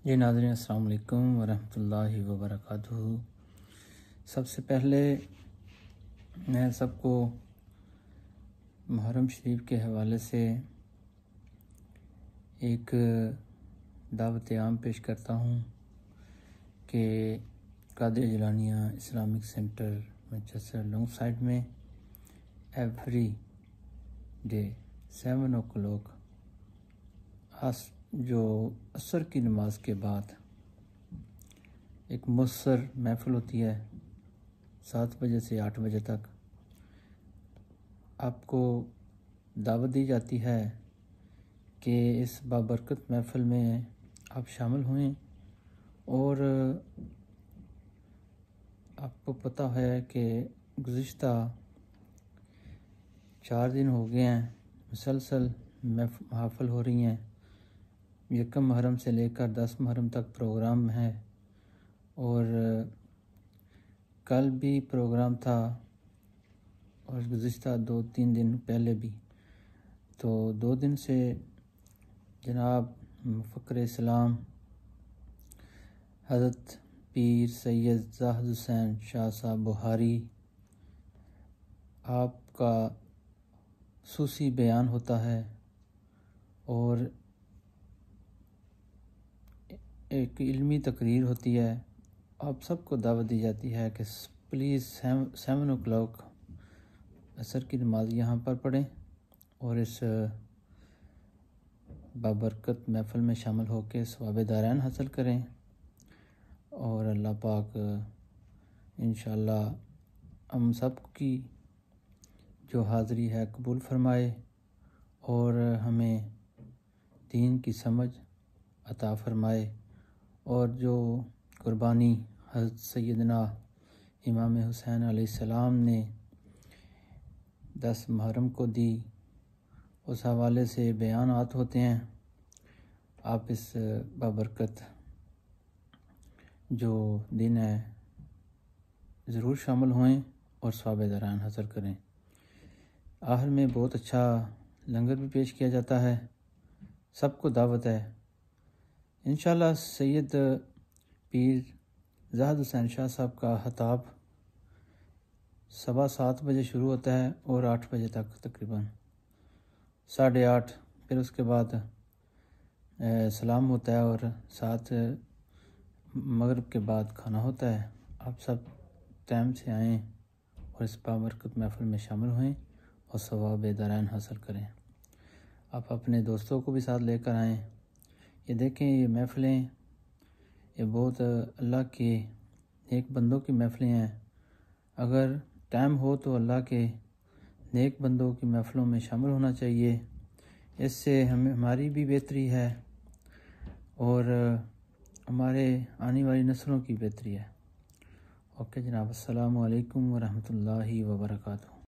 جی ناظرین، السلام علیکم ورحمۃ اللہ وبرکاتہ۔ سب سے پہلے میں سب کو محرم شریف کے حوالے سے ایک دعوت عام پیش کرتا ہوں کہ Qadir Jilaniya Islamic centre Manchester Longsight میں ایوری ڈے 7 o'clock جو عصر کی نماز کے بعد ایک مؤثر محفل ہوتی ہے 7 بجے سے 8 بجے تک۔ آپ کو دعوت دی جاتی ہے کہ اس بابرکت محفل میں آپ شامل ہوئیں، اور آپ کو پتہ ہے کہ گزشتہ 4 دن ہو گئے ہیں مسلسل محافل ہو رہی ہیں۔ 1 محرم سے لے کر 10 محرم تک پروگرام ہے، اور کل بھی پروگرام تھا اور گزشتہ 2-3 دن پہلے بھی۔ تو 2 دن سے جناب مفکر اسلام حضرت پیر سید زاہد حسین شاہ صاحب بخاری آپ کا خصوصی بیان ہوتا ہے، اور ایک علمی تقریر ہوتی ہے۔ آپ سب کو دعوت دی جاتی ہے کہ پلیز 7 o'clock عصر کی نماز یہاں پر پڑھیں اور اس بابرکت محفل میں شامل ہو کے ثواب دارین حاصل کریں، اور اللہ پاک انشاءاللہ ہم سب کی جو حاضری ہے قبول فرمائے، اور ہمیں دین کی سمجھ عطا فرمائے، اور جو قربانی حضرت سیدنا امام حسین علیہ السلام نے 10 محرم کو دی، اس حوالے سے بیانات ہوتے ہیں۔ آپ اس بابرکت جو دن ہے ضرور شامل ہوئیں اور ثواب دارین حاصل کریں۔ آخر میں بہت اچھا لنگر بھی پیش کیا جاتا ہے، سب کو دعوت ہے۔ انشاءاللہ سید پیر زاہد حسین شاہ صاحب کا خطاب 7:15 بجے شروع ہوتا ہے اور 8 بجے تک تقریباً 8:30، پھر اس کے بعد سلام ہوتا ہے، اور ساتھ مغرب کے بعد کھانا ہوتا ہے۔ آپ سب ٹائم سے آئیں اور اس بابرکت محفل میں شامل ہوئیں اور ثواب دارین حاصل کریں۔ آپ اپنے دوستوں کو بھی ساتھ لے کر آئیں۔ یہ دیکھیں، یہ محفلیں یہ بہت اللہ کے نیک بندوں کی محفلیں ہیں۔ اگر ٹائم ہو تو اللہ کے نیک بندوں کی محفلوں میں شامل ہونا چاہیے، اس سے ہماری بھی بہتری ہے اور ہمارے آنے والی نسلوں کی بہتری ہے۔ اوکے جناب، السلام علیکم ورحمۃ اللہ وبرکاتہ۔